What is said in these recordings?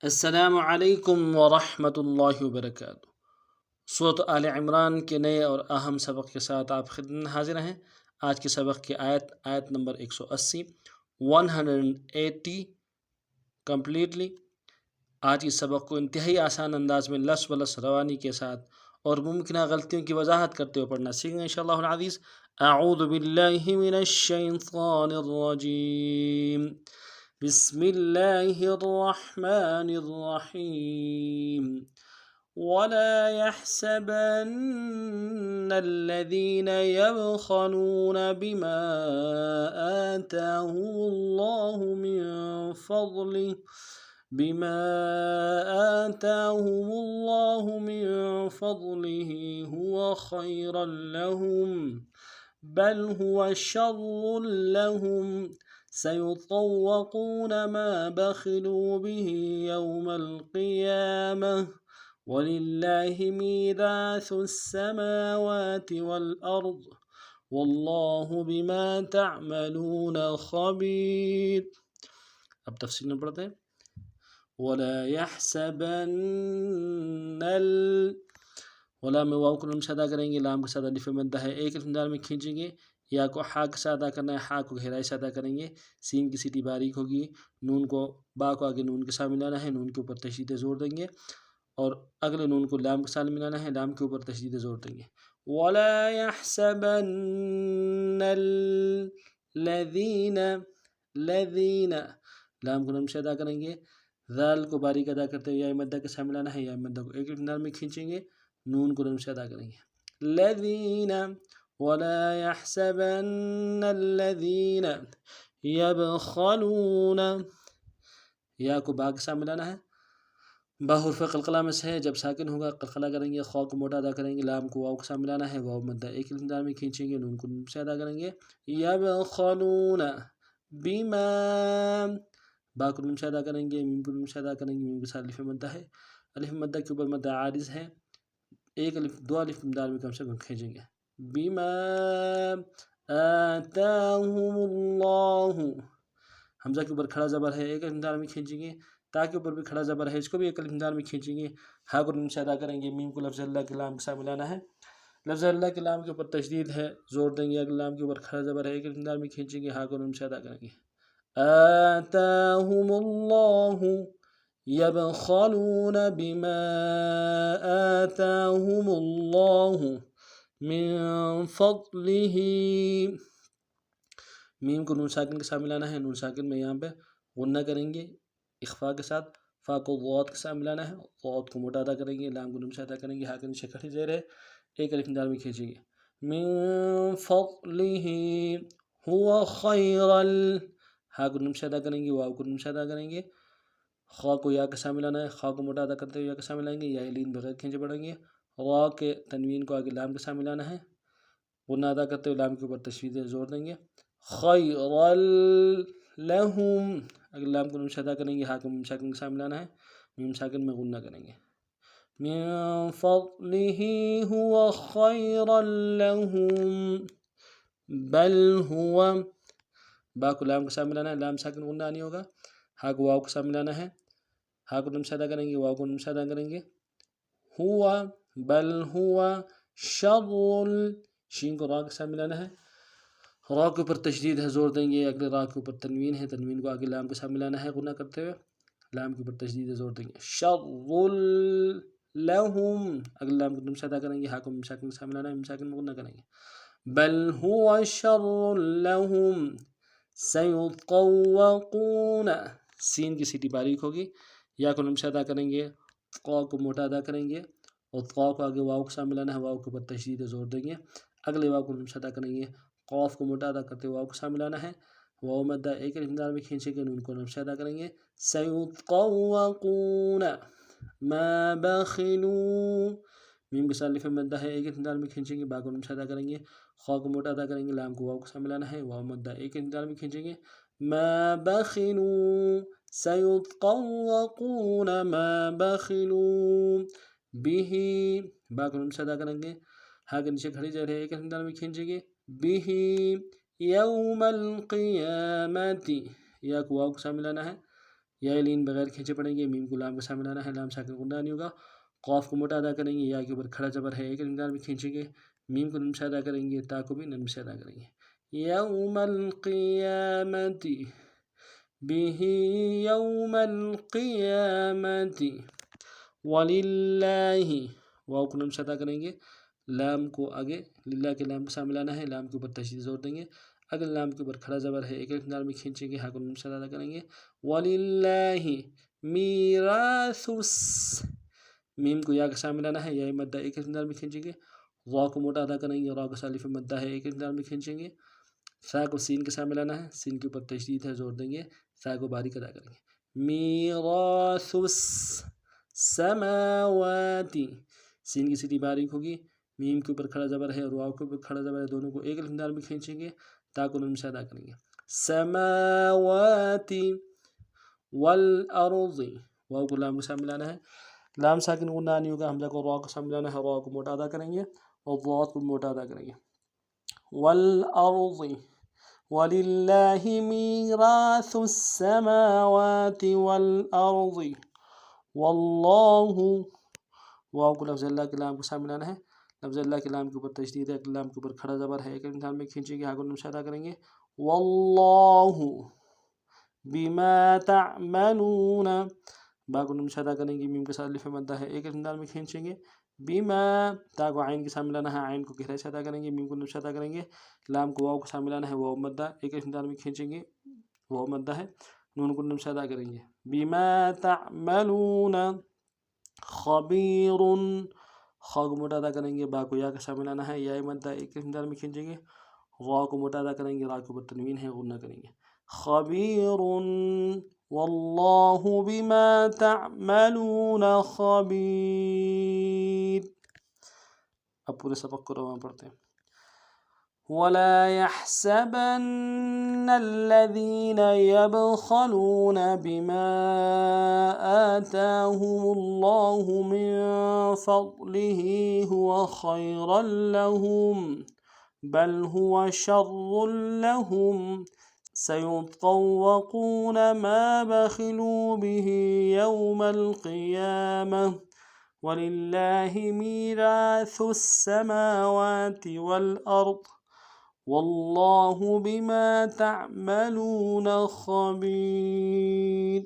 السلام علیکم ورحمۃ اللہ وبرکاتہ۔ سورۃ آل عمران کے نئے اور اہم سبق کے ساتھ آپ خدمت میں حاضر ہیں۔ آج کے سبق کی آیت نمبر 180 180 کمپلیٹلی۔ آج اس سبق کو انتہائی آسان انداز میں لس و لس روانی کے ساتھ اور ممکنہ غلطیوں کی وضاحت کرتے ہوئے پڑھنا سیکھیں انشاءاللہ العزیز۔ اعوذ باللہ من الشیطان الرجیم، بسم اللہ الرحمن الرحیم۔ ولا يحسبن الذين يبخلون بما آتاهم الله من فضله هو خيرا لهم بل هو شر لهم سيطوقون ما بخلوا به يوم القيامة وَلِلَّهِ مِيرَاثُ السَّمَاوَاتِ وَالْأَرْضِ وَاللَّهُ بِمَا تَعْمَلُونَ خَبِيرٌ۔ اب تفصیل میں پڑھتے ہیں۔ وَلَا يَحْسَبَنَّ ولا میں واو کو نون سے ادا کریں گے، لام کے ساتھ الف مدہ ہے، ایک الف دار میں کھینچیں گے، یا کو ہا کے ساتھ ادا کرنا ہے، ہا کو گہرائی سے ادا کریں گے، سین کی سیٹی باریک ہوگی، نون کو با کو آگے نون کے ساتھ ملانا ہے، نون کے اوپر تشدید زور دیں گے، اور اگلے نون کو لام کے ساتھ ملانا ہے، لام کے اوپر تشدید زور دیں گے۔ وَلَا يَحْسَبَنَّ الَّذِينَ لام کو نون سے ادا کریں گے، ذال کو باریک ادا کرتے ہوئے یا مدہ کے ساتھ ملانا ہے، یا مدہ کو ایک انداز میں کھینچیں گے، نون کو نون سے ادا کریں گے۔ الذین وَلَا يَحْسَبَنَّ الَّذِينَ يَبْخَلُونَ، یا کو با کے ساتھ ملانا ہے، با حرف قلقلہ میں سے ہے، جب ساکن ہوگا قلقلہ کریں گے، خا کو موٹا ادا کریں گے، لام کو واو کے ساتھ ملانا ہے، واو مدہ ایک انداز میں کھینچیں گے، نون کو نون سے ادا کریں گے۔ یبخلون بما، با کو نون سے ادا کریں گے، میم کو نون سے ادا کریں گے، میم کے ساتھ الف مدہ ہے، الف مدہ کے اوپر مدہ عارض ہے، ایک الف دو الف مدار میں کم سے کم کھینچیں گے۔ بما آتاہم اللہ، حمزہ کے اوپر کھڑا زبر ہے، ایک الف مدار میں کھینچیں گے، تا کے اوپر بھی کھڑا زبر ہے، اس کو بھی ایک الف مدار میں کھینچیں گے، ہا کو نون سے ادا کریں گے، میم کو لفظ اللہ کے لام کے ساتھ ملانا ہے، لفظ اللہ کے لام کے اوپر تشدید ہے، زور دیں گے، اگلے لام کے اوپر کھڑا زبر ہے، ایک الف مدار میں کھینچیں گے، ہا کو نون سے ادا کریں گے۔ آتاہم اللہ یبخلون بما آتاہم اللہ من فضلہ، میم کو نون ساکن کے ساتھ ملانا ہے، نون ساکن میں یہاں پہ غنہ کریں گے اخفا کے ساتھ، فا کو ضاد کے ساتھ ملانا ہے، ضاد کو موٹا ادا کریں گے، لام کو نون سے ادا کریں گے، ہا کے نیچے کھڑی زیر ہے، ایک الف مدار میں کھینچیں گے۔ من فضلہ هو خیرا، ہا کو نون سے ادا کریں گے، واو کو نون سے ادا کریں گے، خا کو یا کے ساتھ ملانا ہے، خا کو موٹا ادا کرتے ہوئے یا کے ساتھ ملائیں گے، یا لین بغیر کھینچے پڑیں گے، را کے تنوین کو آگے لام کے ساتھ ملانا ہے، غنہ ادا کرتے ہوئے لام کے اوپر تشدید زور دیں گے۔ خیرا لہم، اگر لام کو نون سے ادا کریں گے، ہا کو میم ساکن کے ساتھ ملانا ہے، میم ساکن میں غنہ کریں گے۔ من فضلہ هو خیرا لہم بل ہوا، با کو لام کے ساتھ ملانا ہے، لام ساکن غنہ نہیں ہوگا، ہا کو واو کے ساتھ ملانا ہے، ہا کو نون سے ادا کریں گے، واو کو نون سے ادا کریں گے، ہوا بل ہوا شر، شین کو را کے ساتھ ملانا ہے، را کے اوپر تشدید ہے، زور دیں گے، اگلے را کے اوپر تنوین ہے، تنوین کو آگے لام کے ساتھ ملانا ہے غنہ کرتے ہوئے، لام کے اوپر تشدید ہے، زور دیں گے، شر لہم، اگلے لام کو نون سے ادا کریں گے، ہا کو میم ساکن کے ساتھ ملانا ہے، میم ساکن میں غنہ کریں گے۔ بل ہوا شر لہم سیطوقون، سین کی سیٹی باریک ہوگی، یا کو نون سے ادا کریں گے، قا کو موٹا ادا کریں گے، اور قا کو آگے واو کے ساتھ ملانا ہے، واو کے اوپر تشدید زور دیں گے، اگلے واو کو نون سے ادا کریں گے، قاف کو موٹا ادا کرتے واو کے ساتھ ملانا ہے، واو مدہ ایک الف مدار میں کھینچیں گے، نون کو نون سے ادا کریں گے۔ سیطوقون ما بخلوا، میم کے ساتھ الف مدہ ہے، ایک الف مدار میں کھینچیں گے، با کو نون سے ادا کریں گے، خا کو موٹا ادا کریں گے، لام کو واو کے ساتھ ملانا ہے، واو مدہ ایک الف مدار میں کھینچیں گے، ما بخلوا سیطوقون ما بخلوا بہ، با کو نون سے ادا کریں گے، ہا کے نیچے کھڑی زیر ہے، ایک الف مدار میں کھینچیں گے، بہ یوم القیامت، یا کو واو کے ساتھ ملانا ہے، یا لین بغیر کھینچے پڑیں گے، میم کو لام کے ساتھ ملانا ہے، لام ساکن غنہ نہیں ہوگا، قاف کو موٹا ادا کریں گے، یا کے اوپر کھڑا زبر ہے ایک مقدار میں کھینچیں گے، میم کو نرم سے ادا کریں گے، تا کو بھی نرم سے ادا کریں گے. یوم القیامت به یوم القیامت وللہ، واو کو نرم سے ادا کریں گے، لام کو آگے للہ کے لام کے ساتھ ملانا ہے، لام کے اوپر تشدید زور دیں گے، اگر لام کے اوپر کھڑا زبر ہے ایک مقدار میں کھینچیں گے، ہا کو نرم سے ادا کریں گے، وللہ میراث، میم کو یا کے ساتھ ملانا ہے، یا مدہ ایک مقدار میں کھینچیں گے، را کو موٹا ادا کریں گے، را کو الف مدہ ہے ایک مقدار میں کھینچیں گے، سا کو سین کے ساتھ ملانا ہے، سین کے اوپر تشدید ہے زور دیں گے، سا کو باریک ادا کریں گے، میراث السماوات، سین کی سیدھی باریک ہوگی، میم کے اوپر کھڑا زبر ہے اور واو کے اوپر کھڑا زبر ہے، دونوں کو ایک مقدار میں کھینچیں گے، تا کو نرم سے ادا کریں گے، سماوات والارض، واو کو لام کے ساتھ ملانا ہے، لام ساکن غنہ نہیں ہوگا، حمزہ کو را کے ساتھ ملانا ہے، را کو موٹا ادا کریں گے اور ضاد کو موٹا ادا کریں گے، والارض وللہ میراث السماوات والارض واللہ، واو کو لفظ اللہ کے لام کے ساتھ ملانا ہے، لفظ اللہ کے لام کے اوپر تشدید ہے، لام کے اوپر کھڑا زبر ہے ایک انسان میں کھینچیں گے، ہا کو نرم سے ادا کریں گے، واللہ بما تعملون، با کو نرم سے ادا کریں گے، میم کے ساتھ الف مدہ ہے ایک انداز میں کھینچیں گے، بما، تا کو عین کے ساتھ ملانا ہے، عین کو گہرائی سے ادا کریں گے، میم کو نرم سے ادا کریں گے، لام کو واو کے ساتھ ملانا ہے، واو مدہ ایک انداز میں کھینچیں گے، واو مدہ ہے، نون کو نرم سے ادا کریں گے، بما تعملون خبیر، خا کو موٹا ادا کریں گے، با کو یا کے ساتھ ملانا ہے، یا مدہ ایک انداز میں کھینچیں گے، را کو موٹا ادا کریں گے، را کے اوپر تنوین ہے غنہ کریں گے، خبیر واللہ بما تعملون خبیر. اب پورے سبق کو رواں پڑھتے ہیں. ولا يحسبن الذين يبخلون بما آتاهم الله من فضله هو خيرا لهم بل هو شر لهم سيطوقون ما بخلوا به يوم القيامة ولله ميراث السماوات والأرض واللہ بما تعملون خبیر.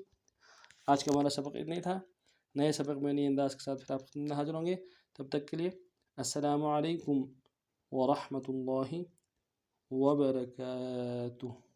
آج کا ہمارا سبق اتنا ہی تھا. نئے سبق میں نئے انداز کے ساتھ پھر آپ حاضر ہوں گے. تب تک کے لیے السلام علیکم ورحمۃ اللہ وبرکاتہ.